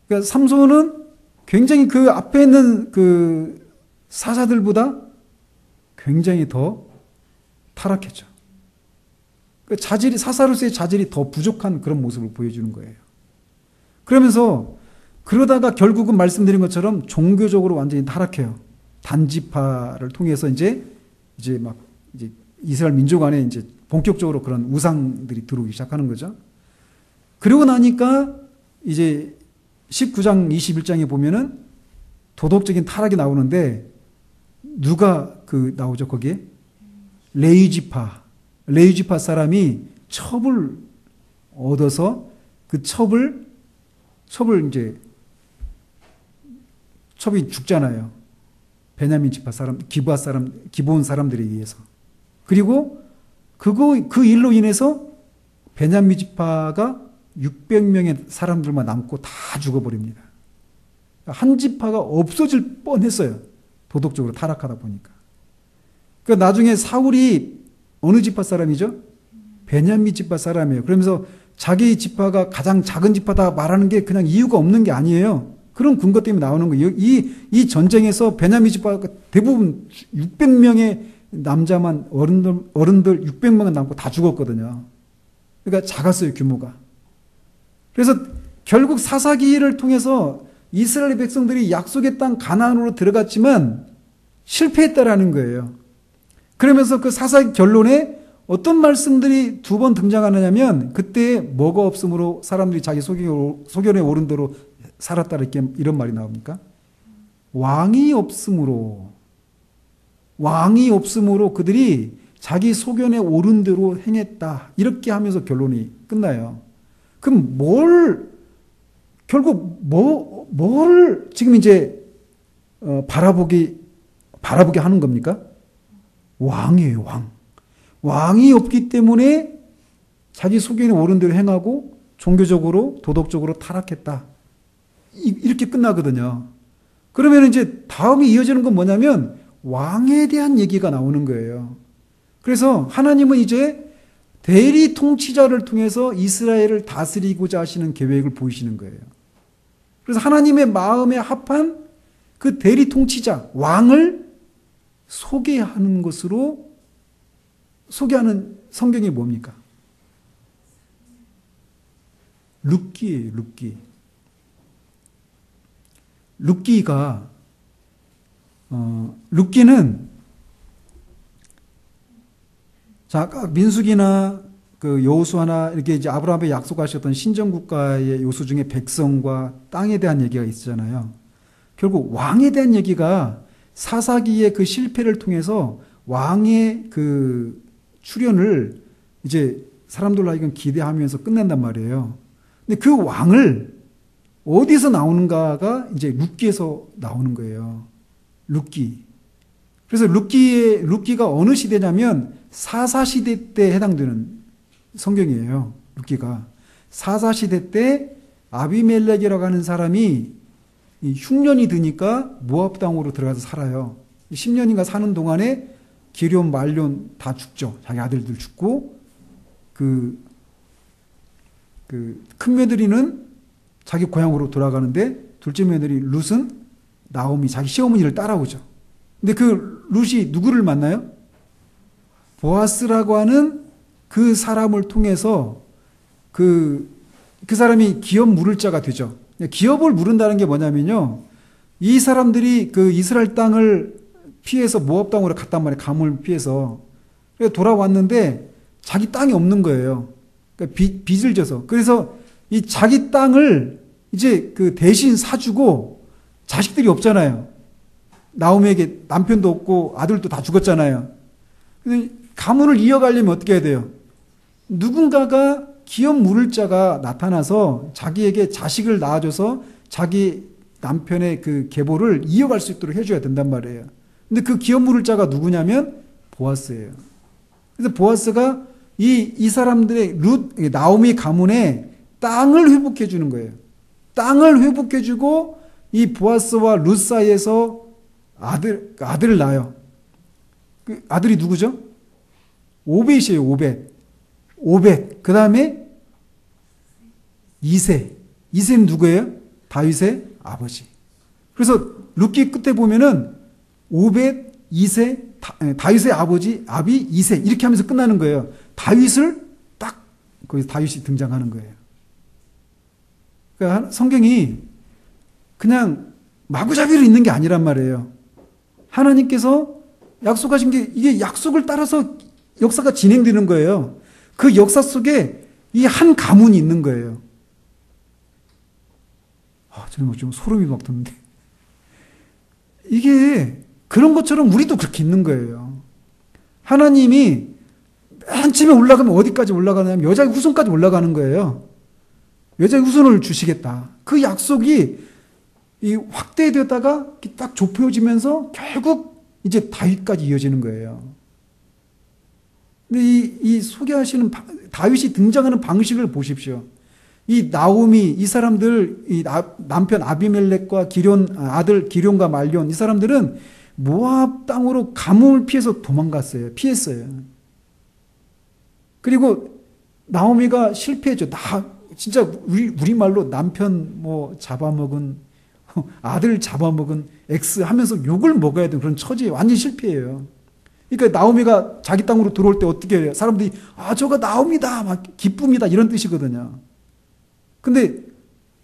그러니까 삼손은 굉장히 그 앞에 있는 그 사사들보다 굉장히 더 타락했죠. 그 자질이, 사사로서의 자질이 더 부족한 그런 모습을 보여주는 거예요. 그러면서 그러다가 결국은 말씀드린 것처럼 종교적으로 완전히 타락해요. 단지파를 통해서 이제 이스라엘 민족 안에 이제 본격적으로 그런 우상들이 들어오기 시작하는 거죠. 그러고 나니까 이제 19장, 21장에 보면은 도덕적인 타락이 나오는데 누가 나오죠, 거기에? 레위지파 사람이 첩을 얻어서 그 첩이 죽잖아요. 베냐민 지파 사람, 기브온 사람들에 의해서. 그리고 그 일로 인해서 베냐민 지파가 600명의 사람들만 남고 다 죽어버립니다. 한 지파가 없어질 뻔했어요. 도덕적으로 타락하다 보니까. 그러니까 나중에 사울이 어느 지파 사람이죠? 베냐민 지파 사람이에요. 그러면서 자기 지파가 가장 작은 지파다 말하는 게 그냥 이유가 없는 게 아니에요. 그런 근거 때문에 나오는 거예요. 이 전쟁에서 베냐민 지파가 대부분 600명의 남자만 어른들 600명은 남고 다 죽었거든요. 그러니까 작았어요, 규모가. 그래서 결국 사사기를 통해서 이스라엘 백성들이 약속의 땅 가나안으로 들어갔지만 실패했다라는 거예요. 그러면서 그 사사기 결론에 어떤 말씀들이 2번 등장하느냐면 그때 뭐가 없으므로 사람들이 자기 소견에 오른 대로 살았다 이런 말이 나옵니까? 왕이 없으므로 그들이 자기 소견에 오른 대로 행했다. 이렇게 하면서 결론이 끝나요. 그럼 결국 뭘 지금 이제 바라보게 하는 겁니까? 왕이에요, 왕. 왕이 없기 때문에 자기 소견에 오른 대로 행하고 종교적으로, 도덕적으로 타락했다. 이렇게 끝나거든요. 그러면 이제 다음에 이어지는 건 뭐냐면 왕에 대한 얘기가 나오는 거예요. 그래서 하나님은 이제 대리 통치자를 통해서 이스라엘을 다스리고자 하시는 계획을 보이시는 거예요. 그래서 하나님의 마음에 합한 그 대리 통치자, 왕을 소개하는 성경이 뭡니까? 룻기예요, 룻기. 룻기가 룻기는 자 민수기나 그 여호수아나 이렇게 이제 아브라함에 약속하셨던 신정국가의 요소 중에 백성과 땅에 대한 얘기가 있잖아요. 결국 왕에 대한 얘기가 사사기의 그 실패를 통해서 왕의 그 출현을 이제 사람들로 하여금 기대하면서 끝낸단 말이에요. 근데 그 왕을 어디서 나오는가가 이제 룻기에서 나오는 거예요. 룻기. 그래서 룻기가 어느 시대냐면 사사시대 때 해당되는 성경이에요. 룻기가. 사사시대 때 아비멜렉이라고 하는 사람이 이 흉년이 드니까 모압 땅으로 들어가서 살아요. 10년인가 사는 동안에 기럨, 말럨 다 죽죠. 자기 아들들 죽고 그 큰 며느리는 자기 고향으로 돌아가는데 둘째 며느리 룻은 나오미 자기 시어머니를 따라오죠. 근데 그 룻이 누구를 만나요? 보아스라고 하는 그 사람을 통해서 그 사람이 기업 물을 자가 되죠. 기업을 물은다는 게 뭐냐면요. 이 사람들이 그 이스라엘 땅을 피해서 모압 땅으로 갔단 말이에요. 가뭄을 피해서. 그래서 돌아왔는데 자기 땅이 없는 거예요. 그러니까 빚을 져서. 그래서 이 자기 땅을 이제 그 대신 사주고 자식들이 없잖아요. 나오미에게 남편도 없고 아들도 다 죽었잖아요. 그래서 가문을 이어가려면 어떻게 해야 돼요? 누군가가 기업 물을 자가 나타나서 자기에게 자식을 낳아줘서 자기 남편의 그 계보를 이어갈 수 있도록 해줘야 된단 말이에요. 근데 그 기업 물을 자가 누구냐면 보아스예요. 그래서 보아스가 이 사람들의 나오미 가문에 땅을 회복해 주는 거예요. 땅을 회복해 주고 이 보아스와 룻 사이에서 아들을 낳아요. 그 아들이 누구죠? 오벳이에요. 오벳. 그 다음에 이세는 누구예요? 다윗의 아버지. 그래서 룻기 끝에 보면은 오벳, 이세, 다윗의 아버지, 아비, 이세 이렇게 하면서 끝나는 거예요. 다윗을 딱 거기서 다윗이 등장하는 거예요. 그러니까 성경이 그냥 마구잡이로 있는 게 아니란 말이에요. 하나님께서 약속하신 게 이게 약속을 따라서 역사가 진행되는 거예요. 그 역사 속에 이 한 가문이 있는 거예요. 저는 좀 소름이 막 돋는데. 이게 그런 것처럼 우리도 그렇게 있는 거예요. 하나님이 맨 처음에 올라가면 어디까지 올라가냐면 여자의 후손까지 올라가는 거예요. 여자의 후손을 주시겠다. 그 약속이 이 확대되었다가 딱 좁혀지면서 결국 이제 다윗까지 이어지는 거예요. 근데 이 소개하시는 다윗이 등장하는 방식을 보십시오. 이 나오미, 이 사람들, 이 남편 아비멜렉과 아들 기럨과 말럨, 이 사람들은 모압 땅으로 가뭄을 피해서 도망갔어요. 피했어요. 그리고 나오미가 실패했죠. 진짜 우리말로 남편 잡아먹은, 아들 잡아먹은 X 하면서 욕을 먹어야 되는 그런 처지에 완전 실패해요. 그러니까 나오미가 자기 땅으로 들어올 때 어떻게 해요? 사람들이 저가 나옵니다. 막 기쁨이다. 이런 뜻이거든요. 근데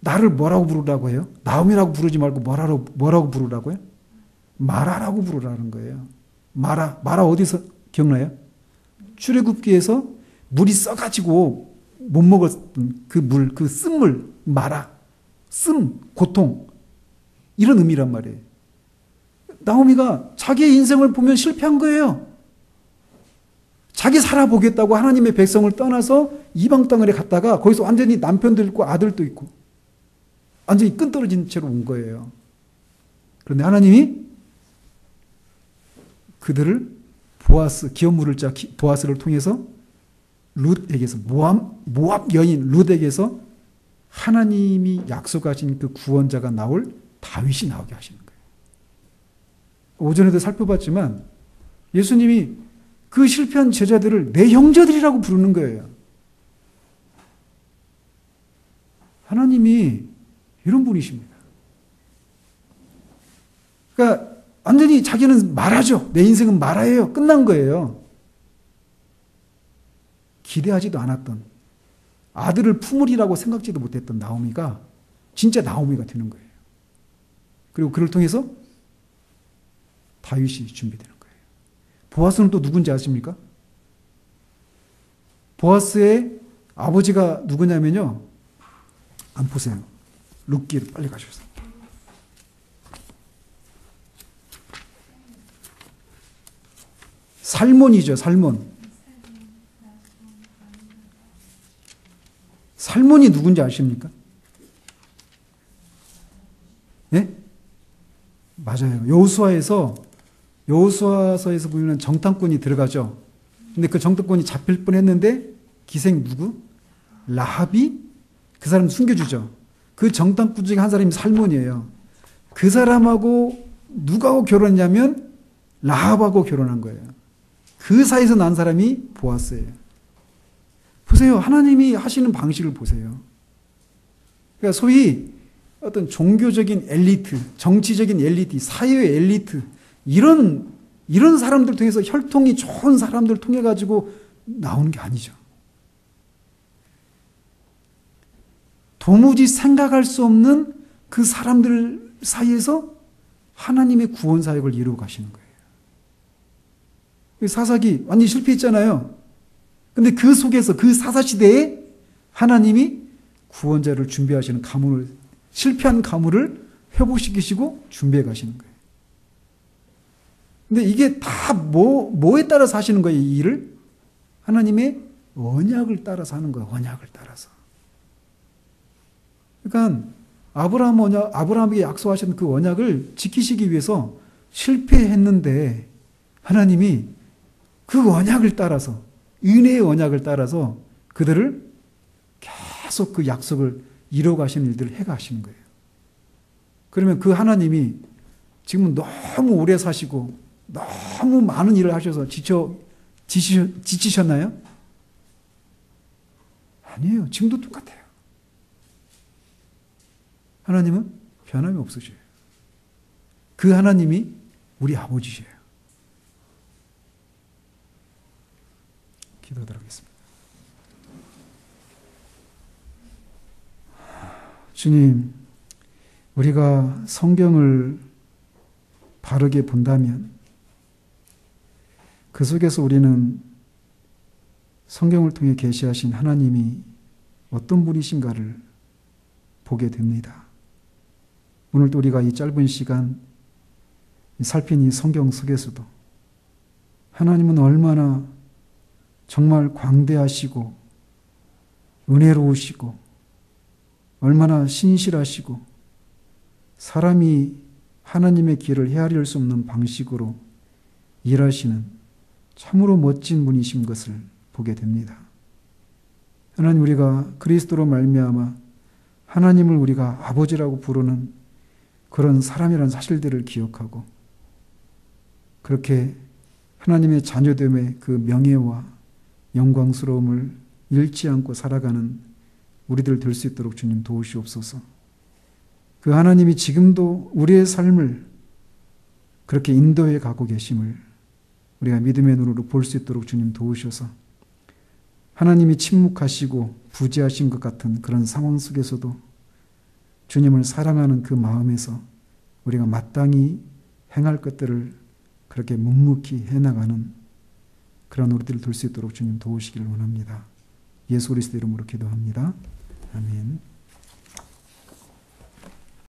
나를 뭐라고 부르라고 해요? 나오미라고 부르지 말고 뭐라고 부르라고요? 마라라고 부르라는 거예요. 마라 어디서 기억나요? 출애굽기에서 물이 써가지고 못 먹었던 그 쓴물, 마라, 고통 이런 의미란 말이에요. 나오미가 자기의 인생을 보면 실패한 거예요. 자기 살아보겠다고 하나님의 백성을 떠나서 이방 땅에 갔다가 거기서 완전히 남편도 있고 아들도 있고 완전히 끈떨어진 채로 온 거예요. 그런데 하나님이 그들을 기업 물을 자 보아스를 통해서 룻에게서 모압 여인 룻에게서 하나님이 약속하신 그 구원자가 나올 다윗이 나오게 하시는 거예요. 오전에도 살펴봤지만 예수님이 그 실패한 제자들을 내 형제들이라고 부르는 거예요. 하나님이 이런 분이십니다. 그러니까 완전히 자기는 말하죠. 내 인생은 말아예요. 끝난 거예요. 기대하지도 않았던 아들을 품으리라고 생각지도 못했던 나오미가 진짜 나오미가 되는 거예요. 그리고 그를 통해서 다윗이 준비되는 거예요. 보아스는 또 누군지 아십니까? 보아스의 아버지가 누구냐면요. 안 보세요. 룻기로 빨리 가셔서. 살몬이죠, 살몬. 살몬이 누군지 아십니까? 예? 맞아요. 여호수아서에서 보면 정탐꾼이 들어가죠. 근데 그 정탐꾼이 잡힐 뻔했는데 기생 누구? 라합이 그 사람 숨겨주죠. 그 정탐꾼 중에 한 사람이 살몬이에요. 그 사람하고 누가하고 결혼했냐면 라합하고 결혼한 거예요. 그 사이에서 난 사람이 보아스예요. 보세요. 하나님이 하시는 방식을 보세요. 그러니까 소위 어떤 종교적인 엘리트, 정치적인 엘리트, 사회의 엘리트 이런 사람들 통해서 혈통이 좋은 사람들 통해 가지고 나오는 게 아니죠. 도무지 생각할 수 없는 그 사람들 사이에서 하나님의 구원 사역을 이루어 가시는 거예요. 사사기 완전히 실패했잖아요. 근데 그 속에서 그 사사시대에 하나님이 구원자를 준비하시는 실패한 가문을 회복시키시고 준비해 가시는 거예요. 근데 이게 다 뭐에 따라서 하시는 거예요, 이 일을? 하나님의 언약을 따라서 하는 거예요, 언약을 따라서. 그러니까 아브라함에게 약속하신 그 언약을 지키시기 위해서 실패했는데 하나님이 그 언약을 따라서, 은혜의 언약을 따라서 그들을 계속 그 약속을 이뤄가시는 일들을 해가시는 거예요. 그러면 그 하나님이 지금은 너무 오래 사시고 너무 많은 일을 하셔서 지치셨나요? 아니에요. 지금도 똑같아요. 하나님은 변함이 없으셔요. 그 하나님이 우리 아버지셔요. 기도하도록 하겠습니다. 주님, 우리가 성경을 바르게 본다면 그 속에서 우리는 성경을 통해 계시하신 하나님이 어떤 분이신가를 보게 됩니다. 오늘도 우리가 이 짧은 시간 살핀 이 성경 속에서도 하나님은 얼마나 정말 광대하시고 은혜로우시고 얼마나 신실하시고 사람이 하나님의 길을 헤아릴 수 없는 방식으로 일하시는 참으로 멋진 분이신 것을 보게 됩니다. 하나님, 우리가 그리스도로 말미암아 하나님을 우리가 아버지라고 부르는 그런 사람이라는 사실들을 기억하고 그렇게 하나님의 자녀됨의 그 명예와 영광스러움을 잃지 않고 살아가는 우리들 될 수 있도록 주님 도우시옵소서. 그 하나님이 지금도 우리의 삶을 그렇게 인도해 가고 계심을 우리가 믿음의 눈으로 볼 수 있도록 주님 도우셔서 하나님이 침묵하시고 부재하신 것 같은 그런 상황 속에서도 주님을 사랑하는 그 마음에서 우리가 마땅히 행할 것들을 그렇게 묵묵히 해나가는 그런 우리들을 될 수 있도록 주님 도우시기를 원합니다. 예수 그리스도 이름으로 기도합니다. 아멘.